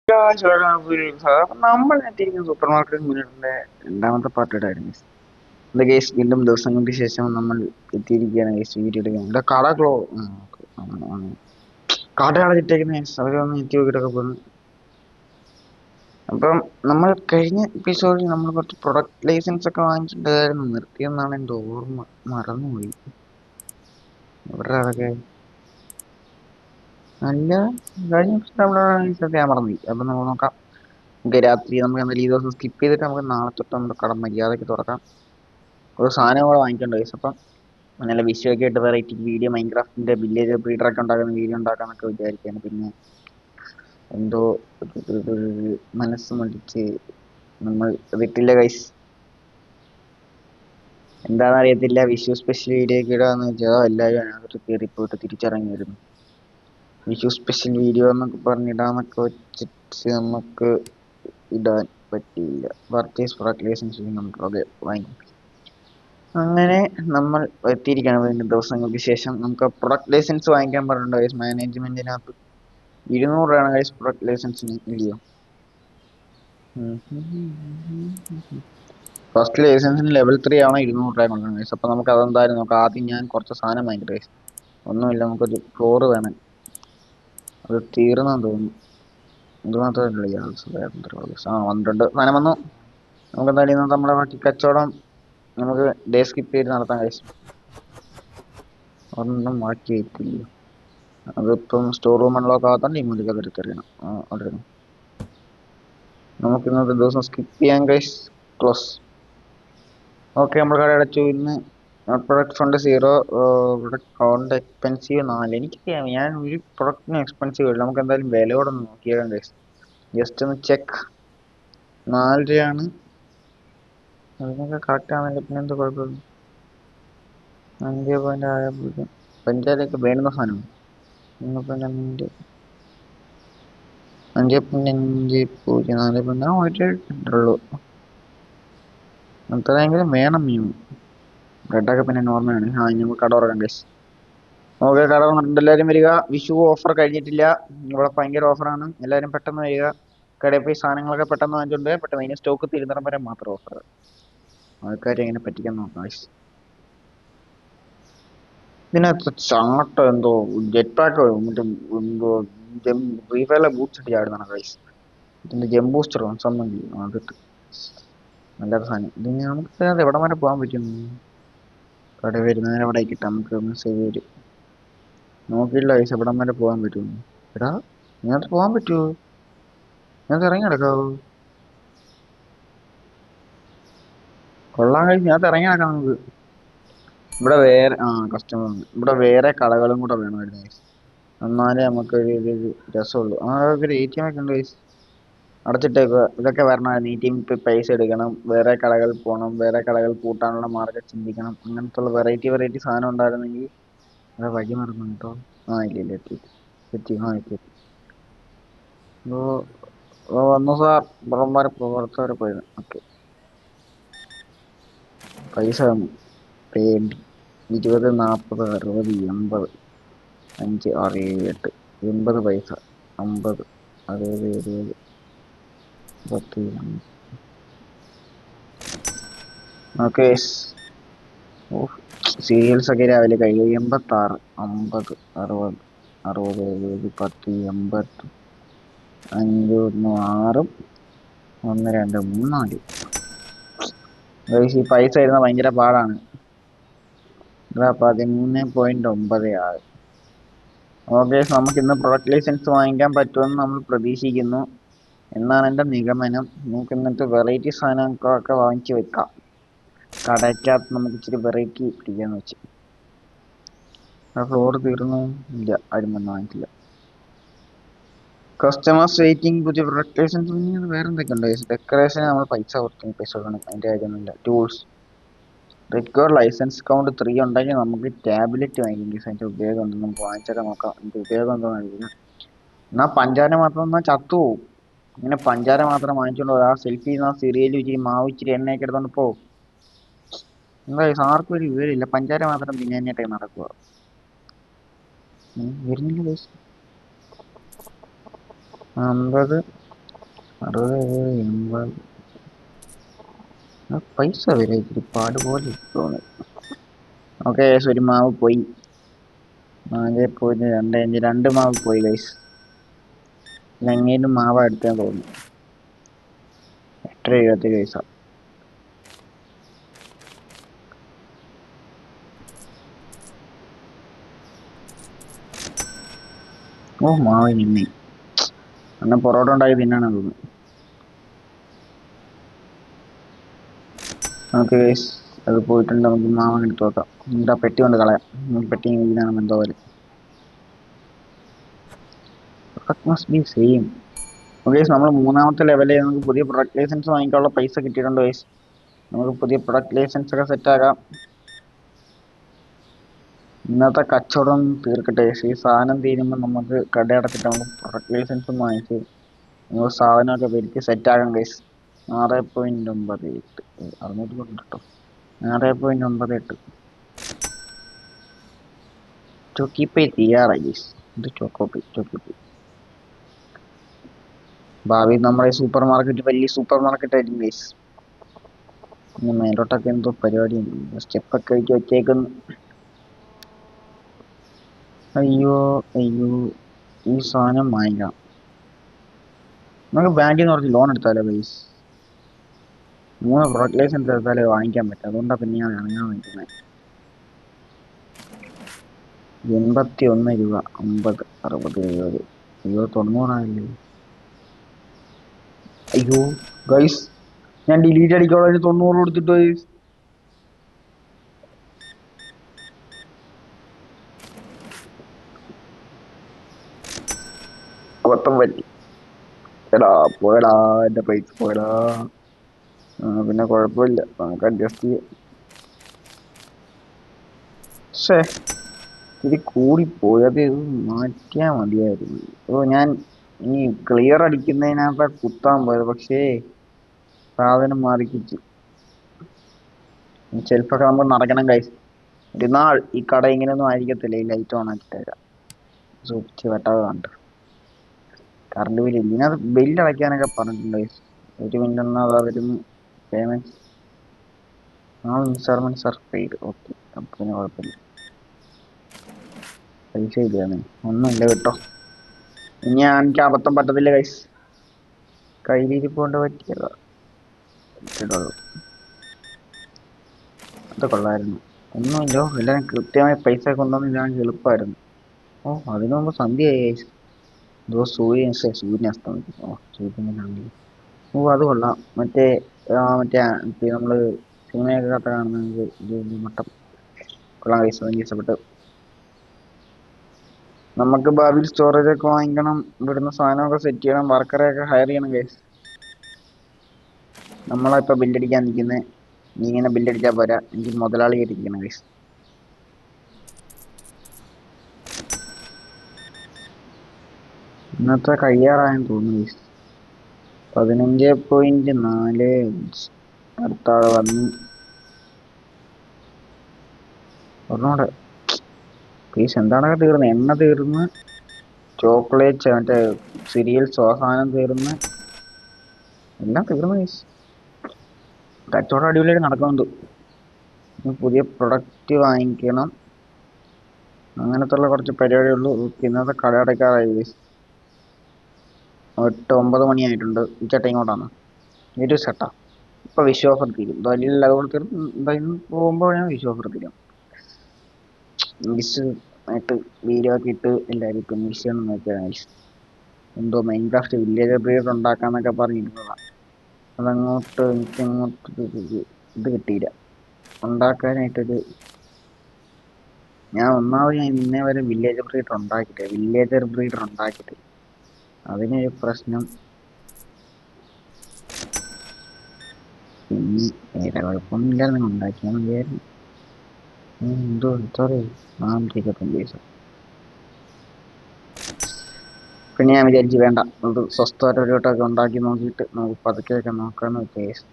നമ്മൾ എത്തിയിരിക്കുന്ന super market മിനിറ്റിന്റെ രണ്ടാമത്തെ പാർട്ടിയുടെ ആയിരുന്നു എന്താ കേസ് വീണ്ടും ദിവസങ്ങൾക്ക് ശേഷം നമ്മൾ എത്തിയിരിക്കുകയാണ് കേസ് വീഡിയോ എടുക്കാൻ ഇവിടെ കട കട അടച്ചിട്ടേക്കുന്ന കേസ് അവരൊന്ന് എത്തി നോക്കിയിട്ടൊക്കെ പോകുന്നു. അപ്പം നമ്മൾ കഴിഞ്ഞ എപ്പിസോഡിൽ നമ്മൾ കുറച്ച് പ്രൊഡക്റ്റ് ലൈസൻസ് ഒക്കെ വാങ്ങിച്ചിട്ടുണ്ടായിരുന്നു, നിർത്തിയെന്നാണ് എൻ്റെ ഓർമ്മ, മറന്നുപോയി. എവിടെ അതൊക്കെ നല്ല കഴിഞ്ഞ എപ്പിസോഡ് ഞാൻ മറന്നുപോയി. അപ്പം നമ്മൾ നോക്കാം. നമുക്ക് രാത്രി നമുക്ക് എന്തായാലും ഈ ദിവസം സ്കിപ്പ് ചെയ്തിട്ട് നമുക്ക് നാളെ തൊട്ട് നമ്മുടെ കട മര്യാദയ്ക്ക് തുറക്കാം. ഒരു സാധനം കൂടെ വാങ്ങിക്കേണ്ട കേസ്. അപ്പം നല്ല വിഷയമൊക്കെ ആയിട്ട് വെറൈറ്റി വീഡിയോ മൈൻക്രാഫ്റ്റിന്റെ വില്ലേജ് ബ്രീഡറൊക്കെ ഉണ്ടാക്കുന്ന വീഡിയോ ഉണ്ടാക്കാന്നൊക്കെ വിചാരിക്കുകയാണ്. പിന്നെ എന്തോ മനസ്സ് മടിച്ച് നമ്മൾ വിട്ടില്ല കൈസ്. എന്താണെന്ന് അറിയത്തില്ല. വിഷു സ്പെഷ്യൽ വീഡിയോ ഒക്കെ ഇടാന്ന് വെച്ചാൽ എല്ലാവരും അതിനകത്ത് കയറിപ്പോയിട്ട് തിരിച്ചിറങ്ങി വരുന്നു. വിഷു സ്പെഷ്യൽ വീഡിയോ എന്നൊക്കെ പറഞ്ഞിടാന്നൊക്കെ വെച്ചിട്ട് നമുക്ക് ഇടാൻ പറ്റിയില്ല. പർച്ചേസ് പ്രൊഡക്റ്റ് ലൈസൻസ് നമുക്ക് ഓക്കെ വാങ്ങിക്കും. അങ്ങനെ നമ്മൾ എത്തിയിരിക്കുകയാണ് വീണ്ടും ദിവസങ്ങൾക്ക് ശേഷം. നമുക്ക് പ്രൊഡക്റ്റ് ലൈസൻസ് വാങ്ങിക്കാൻ പറഞ്ഞിട്ടുണ്ട് ഗൈസ്. മാനേജ്മെന്റിനകത്ത് 200 രൂപയാണ് ഗൈസ് പ്രൊഡക്റ്റ് ലൈസൻസിന്. ഇല്ലയോ, ഫസ്റ്റ് ലൈസൻസിന് ലെവൽ 3 ആണോ 200 രൂപ കൊണ്ടാണ് ഗൈസ്. അപ്പൊ നമുക്ക് അതെന്തായാലും നോക്കാം. ആദ്യം ഞാൻ കുറച്ച് സാധനം വാങ്ങിക്കട്ടെ ഗൈസ്. ഒന്നുമില്ല, നമുക്കൊരു ഫ്ലോർ വേണം. അത് തീർന്നെന്ന് തോന്നുന്നു. ഇത് മാത്രമല്ല വന്നിട്ടുണ്ട്. സാധനം വന്നു. നമുക്ക് എന്തായാലും നമ്മുടെ ബാക്കി കച്ചവടം നമുക്ക് ഡേ സ്കിപ്പ് ചെയ്ത് നടത്താൻ കഴിയും. ഒന്നും മാറ്റി വയ്ക്കില്ല. അതിപ്പം സ്റ്റോർ റൂം അൺലോക്ക് ആകാത്തോണ്ട് ഈ മൂലിക എടുത്തറിയണം. അവിടെ നമുക്ക് ഇന്നത്തെ ദിവസം സ്കിപ്പ് ചെയ്യാൻ കഴിച്ച് ക്ലോസ്. ഓക്കെ, നമ്മൾ കട അടച്ചു. ഇന്ന് product fund 0, product fund expensive 4. എനിക്കറിയാം, ഞാൻ ഒരു പ്രൊഡക്റ്റിന് എക്സ്പെൻസീവ് ഇല്ല. നമുക്ക് എന്തായാലും വിലയോടെ ഒന്ന് നോക്കിയേക്കാം കഴിച്ച്. ജസ്റ്റ് ഒന്ന് ചെക്ക്. 4 രൂപയാണ്. അതിനൊക്കെ കറക്റ്റ് ആണെന്നില്ല, പിന്നെ എന്താ കുഴപ്പമില്ല. 5.6 പഞ്ചായത്തൊക്കെ വേണ്ടുന്ന സാധനം 5.5 1 അത്രയെങ്കിലും വേണം. ബ്രെഡൊക്കെ പിന്നെ നോർമലാണ്. നമുക്ക് കട തുറക്കാം ഗൈസ്. ഓക്കെ, കട തുറന്നിട്ടുണ്ട്. എല്ലാവരും വരിക. വിഷു ഓഫർ കഴിഞ്ഞിട്ടില്ല. ഇവിടെ ഭയങ്കര ഓഫറാണ്. എല്ലാവരും പെട്ടെന്ന് വരിക. കടയിൽ പോയി സാധനങ്ങളൊക്കെ പെട്ടെന്ന് വാങ്ങിച്ചോണ്ട് പെട്ടെന്ന് അതിന് സ്റ്റോക്ക് തീരുന്നിടം വരെ മാത്രം ഓഫർ. ആൾക്കാരെ എങ്ങനെ പറ്റിക്കാൻ നോക്കാം ഗൈസ്. ഇതിനകത്ത് ചാട്ടം എന്തോ ജെറ്റ് പാക്ക് മറ്റേ എന്തോ ഫ്രീ ഫയറിലെ ബൂസ്റ്റ് ഇട്ട് ചാടുന്നതാണ് ഗൈസ്. ഇതിന്റെ ജെം ബൂസ്റ്റർ സംബന്ധിക്കും അതിട്ട് നല്ലൊരു സാധനം. ഇതിന് നമുക്ക് അത് എവിടെ വരെ പോകാൻ പറ്റും? കട വരുന്നതിന് എവിടെ കിട്ടാം? നമുക്ക് മെസ്സേജ് വരും. നോക്കിയില്ല ഗൈസ് എവിടം വരെ പോകാൻ പറ്റും. എടാ, ഇതിനകത്ത് പോകാൻ പറ്റുമോ? ഇതിനകത്ത് ഇറങ്ങി കിടക്കാവോ? കൊള്ളാൻ കഴിച്ച് ഇതിനകത്ത് ഇറങ്ങി കിടക്കാം നമുക്ക്. ഇവിടെ വേറെ കസ്റ്റമർ ഇവിടെ വേറെ കടകളും കൂടെ വേണമായിരുന്നു ഗൈസ്. എന്നാലേ നമുക്കൊരു രസമുള്ളൂ. ഒരു ATM ഒക്കെ ഉണ്ട് ഗൈസ്, അടച്ചിട്ടേക്കുക. ഇതൊക്കെ വരണമായിരുന്നു. ATM പൈസ എടുക്കണം, വേറെ കടകൾ പോകണം, വേറെ കടകൾ കൂട്ടാനുള്ള മാർഗം ചിന്തിക്കണം. അങ്ങനത്തെ ഉള്ള വെറൈറ്റി സാധനം ഉണ്ടായിരുന്നെങ്കിൽ അത് വഴി മറന്നു കേട്ടോ. ഇല്ല എത്തി എത്തി എത്തി. വന്നു സാർ. പുറത്ത് വരെ പോയിരുന്നു. ഓക്കെ, പൈസ തന്നു. പേടി 20, 40, 60, 80, 5, 6, 7, 8, 80 പൈസ, 50, 60, 70, 10. ഓക്കെ, സീരിയൽസ് ഒക്കെ രാവിലെ കഴിയും. 86, 50, 60, 60, 70, 10, 80, 5, 1, 6, 1, 2, 3, 4. ഈ പൈസ വരുന്ന ഭയങ്കര പാടാണ്. 13.96. ഓക്കെ, നമുക്ക് ഇന്ന് പ്രൊഡക്റ്റ് ലൈസൻസ് വാങ്ങിക്കാൻ പറ്റുമെന്ന് നമ്മൾ പ്രതീക്ഷിക്കുന്നു എന്നാണ് എൻ്റെ നിഗമനം. നമുക്ക് ഇന്നത്തെ വെറൈറ്റി സാധനങ്ങളൊക്കെ വാങ്ങിച്ച് വെക്കാം. കടയ്ക്കകത്ത് നമുക്ക് ഇച്ചിരി വെറൈറ്റി പിടിക്കാന്ന് വെച്ച്. ഫ്ലോർ തീർന്നു ഇല്ല, ആരും വന്ന് വാങ്ങിക്കില്ല. Customers waiting. പുതിയ പ്രൊഡക്റ്റ് ലൈസൻസ് വേറെ എന്തൊക്കെ ഉണ്ട്? ഡെക്കറേഷന് നമ്മൾ പൈസ കൊടുക്കണം. അതിൻ്റെ കാര്യമൊന്നുമില്ല. ടൂൾസ് റിക്വയർ ലൈസൻസ് കൗണ്ട് 3 ഉണ്ടെങ്കിൽ നമുക്ക് ടാബ്ലറ്റ് വാങ്ങിക്കും. അതിൻ്റെ ഉപയോഗം ഉണ്ടെന്ന് നമുക്ക് വാങ്ങിച്ചൊക്കെ നോക്കാം. അതിൻ്റെ ഉപയോഗം എന്താണെന്ന്. എന്നാൽ പഞ്ചാര മാത്രം എന്നാൽ ചത്തുപോകും. ഇങ്ങനെ പഞ്ചാര മാത്രം വാങ്ങിച്ചോണ്ട് ആ സെൽഫി സിറിയൽ ഇച്ചിരി മാവ് ഇച്ചിരി എണ്ണയൊക്കെ എടുത്തോണ്ട് പോകും. എന്താ ആർക്കും ഒരു വിവരമില്ല. പഞ്ചാര മാത്രം തിന്നാനായിട്ടേ നടക്കുക. വരുന്നില്ല. 50 60 80 പൈസ വരെ ഇച്ചിരി പാടുപോലെ തോന്നി. ഓക്കെ ഒരു മാവ് പോയി. 4.25 2 മാവ് പോയി ഗൈസ്. എങ്ങനെയും മാവ് എടുത്താൽ തോന്നുന്നു. 8.70 പൈസ. ഓ മാവ് നിന്നെ അന്ന് പൊറോട്ട ഉണ്ടാക്കി തിന്നാണെന്ന് തോന്നുന്നു. നമുക്ക് ഗൈസ് അത് പോയിട്ടുണ്ട്. നമുക്ക് മാവ് എടുത്ത് നോക്കാം. എന്നിട്ട് ആ പെട്ടി കൊണ്ട് കളയാം. പെട്ടി ഇതാണ് എന്തോ പോലെ. Must be same. ഗൈസ് നമ്മൾ 3ാമത്തെ ലെവലിൽ നമുക്ക് പുതിയ പ്രൊഡക്റ്റ് ലൈസൻസ് വാങ്ങിക്കാനുള്ള പൈസ കിട്ടിയിട്ടുണ്ട് ഗൈസ്. നമുക്ക് പുതിയ പ്രൊഡക്റ്റ് ലൈസൻസ് ഒക്കെ സെറ്റ് ആക്കാം. ഇന്നത്തെ കച്ചവടം തീർക്കട്ടെ. ഈ സാധനം തീരുമ്പോൾ നമുക്ക് കട അടച്ചിട്ട് നമുക്ക് പ്രൊഡക്റ്റ് ലൈസൻസും വാങ്ങിച്ച് നമുക്ക് സാധനമൊക്കെ വരുത്തി സെറ്റ് ആക്കാം ഗൈസ്. 6.98 600 കേട്ടോ. 6.98 ചോക്കിപ്പൈ തയ്യാറായി ഗൈസ്. ഇത് ചോക്കിപ്പൈ. ഭാവി നമ്മുടെ സൂപ്പർ മാർക്കറ്റ് വലിയ സൂപ്പർ മാർക്കറ്റ് ആയിരിക്കും ഗൈസ്. ഇനി മേലോട്ടൊക്കെ എന്തോ പരിപാടി സ്റ്റെപ്പൊക്കെ വെച്ചേക്കുന്നു. അയ്യോ ഈ സാധനം വാങ്ങിക്കാം. നമുക്ക് ബാങ്കിൽ നിന്ന് കുറച്ച് ലോൺ എടുത്താലോ ഗൈസ്. 3 പ്രൊഡക്റ്റ് ലൈസൻസ് എടുത്താലേ വാങ്ങിക്കാൻ പറ്റും. അതുകൊണ്ടാണ് പിന്നെ ഞാൻ വാങ്ങിക്കുന്നത്. 81 രൂപ 50 60 70 അയ്യോ 90 അയ്യോ ഗൈസ് ഞാൻ ഡിലീറ്റ് അടിക്കാനുള്ള 90 കൊടുത്തിട്ട് ഗൈസ്. അബദ്ധം പറ്റി. എടാ പോയടാ, എൻ്റെ പൈസ പോയടാ. പിന്നെ കുഴപ്പമില്ല, നമുക്ക് അഡ്ജസ്റ്റ് ചെയ്യാം. പക്ഷേ ഇത് കൂടിപ്പോയി. അത് മാറ്റിയാൽ മതിയായിരുന്നു. അപ്പോൾ ഞാൻ ഈ ക്ലിയർ അടിക്കുന്നതിനകത്ത് കുത്താൻ പോയത്, പക്ഷേ സാധനം മാറിക്കിച്ചു. ഷെൽഫൊക്കെ നമ്മൾ നടക്കണം ഗൈസ്. ഒരു നാൾ ഈ കട ഇങ്ങനെയൊന്നും ആയിരിക്കത്തില്ല. ഈ ലൈറ്റ് ഓൺ ആക്കി തരാം. സൂക്ഷിച്ച് വെട്ടാതെ കണ്ട് കറണ്ട് ബില്ല് ഇല്ല. ഇതിനകത്ത് ബില്ല് അടയ്ക്കാനൊക്കെ പറഞ്ഞിട്ടുണ്ട് ഗൈസ്. 1 മിനിറ്റ് എന്നാൽ വരുന്നു. Payment instalment sir paid. Okay, അപ്പം പിന്നെ കുഴപ്പമില്ല. പൈസ ഇല്ലാന്ന് ഒന്നുമില്ല കേട്ടോ. ഇനി എനിക്ക് അബദ്ധം പറ്റത്തില്ല ഗൈസ്. കയ്യിലിരിപ്പോണ്ട് പറ്റിയതാ. അത് കൊള്ളായിരുന്നു. ഒന്നുമില്ലോ, എല്ലാവരും കൃത്യമായി പൈസ കൊണ്ടുവന്നില്ലാണെങ്കിൽ എളുപ്പമായിരുന്നു. ഓ അതിനു മുമ്പ് സന്ധ്യയായി ഗൈസ്. എന്തോ സൂര്യൻ അസ്തമിക്കും. ഓ സൂര്യനാണെങ്കിൽ ഓ അത് കൊള്ളാം. മറ്റേ നമ്മള് സിനിമയൊക്കെ കഥ കാണുന്നത് മട്ടം കൊള്ളാം ഗൈസ്. എനിക്ക് ഇഷ്ടപ്പെട്ടു. നമുക്ക് ഭാവിയിൽ സ്റ്റോറേജ് ഒക്കെ വാങ്ങിക്കണം. ഇവിടുന്ന് സാധനമൊക്കെ സെറ്റ് ചെയ്യണം. വർക്കറെയൊക്കെ ഹയർ ചെയ്യണം ഗൈസ്. നമ്മളിപ്പോൾ ബില്ലടിക്കാൻ നിൽക്കുന്നത്. നീ ഇങ്ങനെ ബില്ലടിച്ചാൽ പോരാ, എനിക്ക് മുതലാളി ആയിരിക്കണം ഗൈസ്. ഇന്നത്തെ കഴിയാറായെന്ന് തോന്നുന്നു ഗൈസ്. 15.4 അടുത്ത ആള് വന്നു. ഒന്നുകൂടെ പ്ലീസ്. എന്താണൊക്കെ തീർന്ന്? എണ്ണ തീർന്ന്, ചോക്ലേറ്റ് മറ്റേ സീരിയൽസ് അവസാനം തീർന്ന്, എല്ലാം തീർന്നു ഗൈസ്. കച്ചവടം അടിപൊളിയായിട്ട് നടക്കുന്നുണ്ട്. പുതിയ പ്രൊഡക്റ്റ് വാങ്ങിക്കണം. അങ്ങനത്തുള്ള കുറച്ച് പരിപാടിയുള്ളൂ. ഇന്നത്തെ കട അടയ്ക്കാറായി ഗൈസ്. 8-9 മണിയായിട്ടുണ്ട്. ഈ ചേട്ടൻ ഇങ്ങോട്ടാണ്. ഒരു സെട്ടാ. ഇപ്പൊ വിഷു ഓഫർ തീരും. എന്തായാലും അതുകൊണ്ട് തീർന്ന് എന്തായാലും പോകുമ്പോൾ ഞാൻ വിഷു ഓഫർ തീരും. വിഷ് ആയിട്ട് വീഡിയോ ഒക്കെ ഇട്ട് എല്ലാവരും ഇപ്പം വിഷ് ചെയ്യണം നോക്കിയാണ്. എന്തോ മൈൻക്രാഫ്റ്റ് വില്ലേജ് ബ്രീഡ് ഉണ്ടാക്കാന്നൊക്കെ പറഞ്ഞിരുന്നതാണ്. അതങ്ങോട്ട് എനിക്കങ്ങോട്ട് ഇത് കിട്ടിയില്ല ഉണ്ടാക്കാനായിട്ടൊരു. ഞാൻ ഇന്നേ വരെ വില്ലേജർ ബ്രീഡർ ഉണ്ടാക്കിയിട്ട് അതിനൊരു പ്രശ്നം. പിന്നെ വേറെ കുഴപ്പമൊന്നുമില്ലായിരുന്നു. ഉണ്ടാക്കിയാൽ മതിയായിരുന്നു. എന്തോ സോറി 425 പൈസ. പിന്നെ ഞാൻ വിചാരിച്ചു വേണ്ട, അത് സ്വസ്ഥമായിട്ട് ഒരു വട്ടമൊക്കെ ഉണ്ടാക്കി നോക്കിയിട്ട് നമുക്ക് പതുക്കെയൊക്കെ നോക്കാമെന്ന് വെച്ചാൽ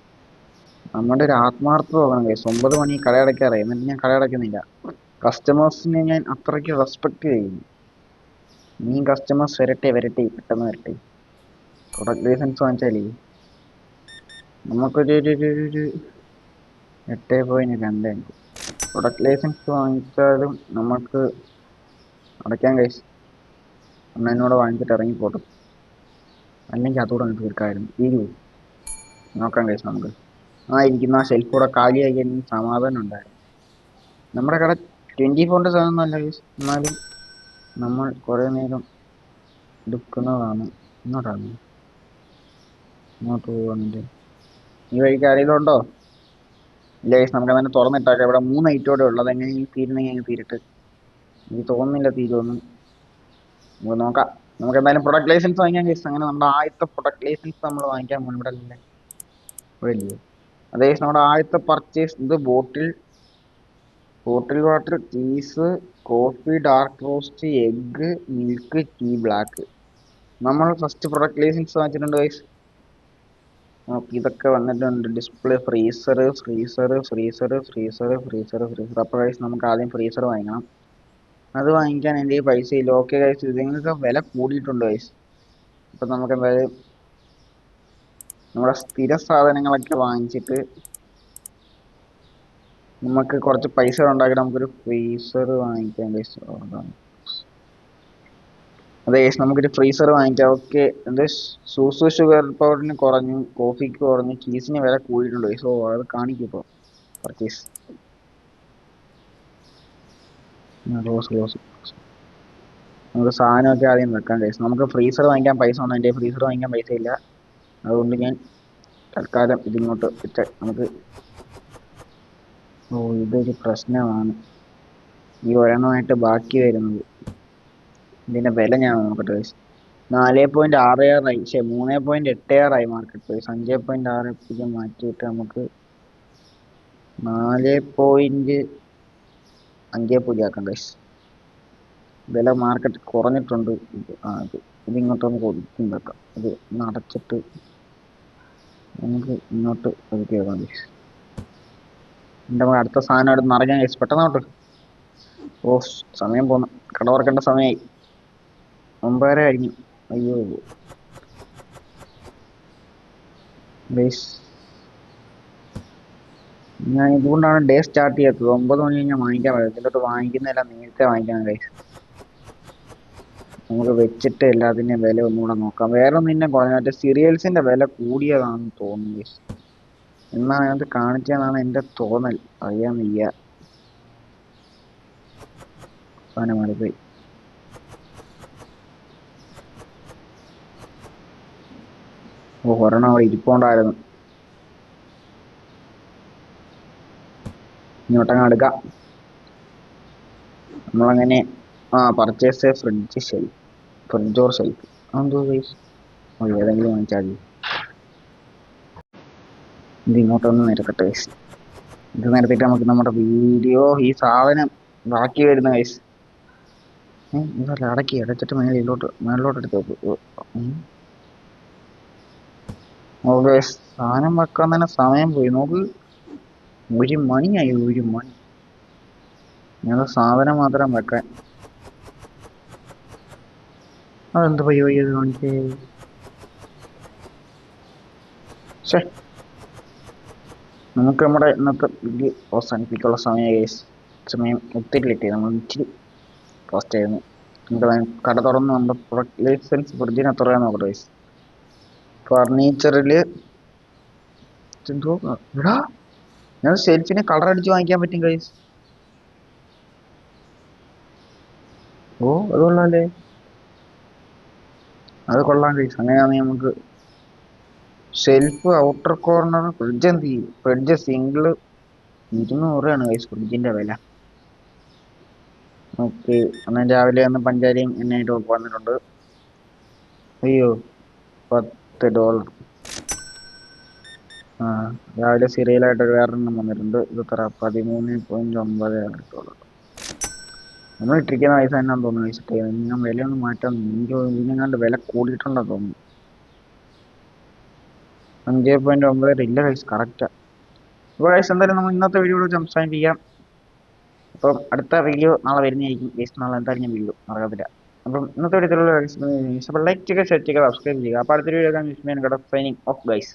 നമ്മുടെ ഒരു ആത്മാർത്ഥത തോന്നണം കേസ്. 9 മണി കടയടയ്ക്കാറായി, എന്നിട്ട് ഞാൻ കടയടയ്ക്കുന്നില്ല. കസ്റ്റമേഴ്സിനെ ഞാൻ അത്രയ്ക്ക് റെസ്പെക്ട് ചെയ്യുന്നു. നീ കസ്റ്റമേഴ്സ് വരട്ടെ പെട്ടെന്ന് വരട്ടെ. പ്രൊഡക്റ്റ് ലൈസൻസ് വാങ്ങിച്ചാലേ നമുക്കൊരു 8.25 പ്രൊഡക്റ്റ് ലൈസൻസ് വാങ്ങിച്ചാലും നമുക്ക് അടയ്ക്കാൻ കഴിച്ച് എന്നോട് വാങ്ങിച്ചിട്ട് ഇറങ്ങിപ്പോട്ടും. അല്ലെങ്കിൽ അതോടെ അങ്ങ് തീർക്കായിരുന്നു. തീരുവോ? നോക്കാൻ കഴിച്ച് നമുക്ക് ഇരിക്കുന്ന ആ ഷെൽഫ് കൂടെ കാലിയാക്കി എനിക്ക് സമാധാനം ഉണ്ടായിരുന്നു. നമ്മുടെ കട 24/7 എന്നല്ല കഴിച്ച്, എന്നാലും നമ്മൾ കുറേ നേരം എടുക്കുന്നതാണ്. ഇങ്ങോട്ടാണ് ഇങ്ങോട്ട് പോവാണെങ്കിൽ ഈ വഴിക്ക് ആരെങ്കിലും ഉണ്ടോ? ഇല്ല കഴിച്ച്, നമുക്ക് അങ്ങനെ തുറന്നിട്ടാക്കാം. ഇവിടെ 3 ഐറ്റോടെ ഉള്ളത്. എങ്ങനെയെങ്കിലും തീരുന്നെങ്കിൽ അങ്ങ് തീരട്ട്. എനിക്ക് തോന്നുന്നില്ല തീരുമെന്ന്. നമുക്ക് നോക്കാം. നമുക്ക് എന്തായാലും പ്രൊഡക്റ്റ് ലൈസൻസ് വാങ്ങിക്കാൻ കഴിച്ച്. അങ്ങനെ നമ്മുടെ ആദ്യത്തെ പ്രൊഡക്റ്റ് ലൈസൻസ് നമ്മൾ വാങ്ങിക്കാൻ പോകും. ഇവിടെ അല്ലേ? ഇവിടെ ഇല്ലയോ? അതേ നമ്മുടെ ആദ്യത്തെ പർച്ചേസ് ഇത് bottle water, cheese, coffee, dark roast, egg, milk, tea black. നമ്മൾ ഫസ്റ്റ് പ്രൊഡക്റ്റ് ലൈസൻസ് വാങ്ങിച്ചിട്ടുണ്ട് ഗൈസ്. ഓക്കെ, ഇതൊക്കെ വന്നിട്ടുണ്ട്. Display, freezer. അപ്പോൾ ഗൈസ് നമുക്ക് ആദ്യം ഫ്രീസർ വാങ്ങിക്കണം. അത് വാങ്ങിക്കാൻ എൻ്റെ പൈസ ഇല്ല. ഓക്കെ ഗൈസ്, ഇതിനൊക്കെ വില കൂടിയിട്ടുണ്ട് ഗൈസ്. അപ്പം നമുക്ക് എന്തായാലും നമ്മുടെ സ്ഥിര സാധനങ്ങളൊക്കെ വാങ്ങിച്ചിട്ട് നമുക്ക് കുറച്ച് പൈസ ഉണ്ടാക്കിയിട്ട് നമുക്കൊരു ഫ്രീസർ വാങ്ങിക്കാം ഗൈസ്. അതെ ഗൈസ്, നമുക്കൊരു ഫ്രീസർ വാങ്ങിക്കാം. ഓക്കെ, എന്ത് സൂസു ഷുഗർ പൗഡറിന് കുറഞ്ഞു, കോഫിക്ക് കുറഞ്ഞു, ചീസിന് വില കൂടിയിട്ടുണ്ട് ഗൈസ്. അത് കാണിക്കും ഇപ്പോൾ പർച്ചേസ്. നമുക്ക് സാധനമൊക്കെ ആദ്യം വെക്കാം ഗൈസ്. നമുക്ക് ഫ്രീസർ വാങ്ങിക്കാൻ പൈസ ഉണ്ട്. എൻ്റെ ഫ്രീസർ വാങ്ങിക്കാൻ പൈസ ഇല്ല. അതുകൊണ്ട് ഞാൻ തൽക്കാലം ഇതിങ്ങോട്ട് വെച്ച നമുക്ക് ഇതൊരു പ്രശ്നമാണ്. ഈ ഒരെണ്ണമായിട്ട് ബാക്കി വരുന്നത്. ഇതിന്റെ വില ഞാൻ നോക്കട്ടെ ഗൈസ്. 4.66 3.86 market price. 5.60 മാറ്റിയിട്ട് നമുക്ക് 4.50 ആക്കാം ഗൈസ്. വില മാർക്കറ്റ് കുറഞ്ഞിട്ടുണ്ട്. ഇതിങ്ങോട്ടൊന്ന് കൊടുക്കും വെക്കാം. ഇത് അടച്ചിട്ട് നമുക്ക് ഇങ്ങോട്ട് ഒതുക്കി വെക്കാം ഗൈസ്. എൻ്റെ അടുത്ത സാധനം എടുത്ത് നിറയ്ക്കാൻ ഗൈസ്. പെട്ടെന്നോട്ട്. സമയം പോന്നു. കട തുറക്കേണ്ട സമയമായി. 9:30 കഴിഞ്ഞു. അയ്യോ ഗൈസ്, ഞാൻ ഇതുകൊണ്ടാണ് ഡേ സ്റ്റാർട്ട് ചെയ്യാത്തത്. 9 മണി കഴിഞ്ഞാൽ വാങ്ങിക്കാൻ പറ്റും. ഇതിലോട്ട് വാങ്ങിക്കുന്നില്ല, നേരത്തെ വാങ്ങിക്കാൻ ഗൈസ്. നമുക്ക് വെച്ചിട്ട് എല്ലാത്തിൻ്റെയും വില ഒന്നുകൂടെ നോക്കാം. വേറെ ഒന്നും തന്നെ കുറഞ്ഞ മറ്റേ സീരിയൽസിന്റെ വില കൂടിയതാണെന്ന് തോന്നുന്നു ഗൈസ്. എന്നാണ് അതിനകത്ത് കാണിച്ചതെന്നാണ് എൻ്റെ തോന്നൽ. അറിയാൻ വയ്യ. സാധനം മാറിപ്പോയി. ഒരെണ്ണം അവിടെ ഇരിപ്പോണ്ടായിരുന്നു. ഇങ്ങോട്ടങ്ങ് എടുക്കാം. നമ്മളങ്ങനെ പർച്ചേസ് ഫ്രിഡ്ജ് ഓർ ഷെൽഫ്. എന്തോ ഗൈസ്, ഏതെങ്കിലും വാങ്ങിച്ചാൽ മതി. ഇത് ഇങ്ങോട്ടൊന്ന് നിരക്കട്ടെ ഗൈസ്. ഇത് നിരത്തിയിട്ട് നമുക്ക് നമ്മുടെ വീഡിയോ ഈ സാധനം ബാക്കി വരുന്ന ഗൈസ്. ഇതല്ല, അടച്ചിട്ട് മേളിലോട്ട് എടുത്ത് വെക്കും. ഓക്കെ, സാധനം വെക്കാൻ തന്നെ സമയം പോയി. നോക്ക്, 1 മണിയായി. 1 മണി. ഞങ്ങൾ സാധനം മാത്രം വെക്കാൻ. അതെന്ത് പരിപാടി അത് കാണിച്ചേ? നമുക്ക് നമ്മുടെ ഇന്നത്തെ വീഡിയോ അവസാനിപ്പിക്കാനുള്ള സമയം ഗൈസ്. സമയം ഒത്തിരി ലേറ്റ്. നമ്മൾ ഇച്ചിരി ഫാസ്റ്റ് ആയിരുന്നു. നമുക്ക് കട തുറന്ന് നമ്മുടെ പ്രൊഡക്റ്റ് ലൈസൻസ് ഫ്രിഡ്ജിന് എത്രയാണ് നോക്കട്ടെ ഗൈസ്. ഫർണിച്ചറിൽ എടാ, ഞാൻ ഷെൽഫിന് കളർ അടിച്ച് വാങ്ങിക്കാൻ പറ്റും ഗൈസ്. അത് കൊള്ളാല്ലേ? അത് കൊള്ളാം ഗൈസ്. അങ്ങനെയാണെങ്കിൽ നമുക്ക് shelf, outer corner, fridge single 200 guys ഫ്രിഡ്ജിന്റെ വില. ഓക്കെ, അന്ന് രാവിലെ ഒന്ന് പഞ്ചാരയും എണ്ണയായിട്ട് വന്നിട്ടുണ്ട്. അയ്യോ, $10. രാവിലെ സീരിയലായിട്ട് വേറെണ്ണം വന്നിട്ടുണ്ട്. ഇത് എത്ര? $13.96. നമ്മൾ ഇട്ടിരിക്കുന്ന പൈസ എന്നാന്ന് തോന്നുന്നു കഴിച്ചിട്ട്. ഞാൻ വിലയൊന്നും മാറ്റാൻ എനിക്ക് ഇതിനെങ്ങാണ്ട് വില കൂടിയിട്ടുണ്ടെന്ന് തോന്നുന്നു. 5.9 ഇല്ല കഴിച്ച്, കറക്റ്റാ. അപ്പോൾ കഴിച്ച് എന്തായാലും നമ്മൾ ഇന്നത്തെ വീഡിയോ സംസാരിക്കാം. അപ്പം അടുത്ത വീഡിയോ നാളെ വരുന്നതായിരിക്കും. നാളെ എന്തായാലും ഞാൻ വീഡിയോ നടക്കത്തില്ല. അപ്പം ഇന്നത്തെ വീഡിയോയിലുള്ള ലൈക്ക് ചെയ്യുക ഷെയർ ചെയ്യുക സബ്സ്ക്രൈബ് ചെയ്യുക അപ്പോൾ അടുത്തൊരു വീഡിയോ കാണാൻ സൈനിങ് ഓഫ് ഗൈസ്.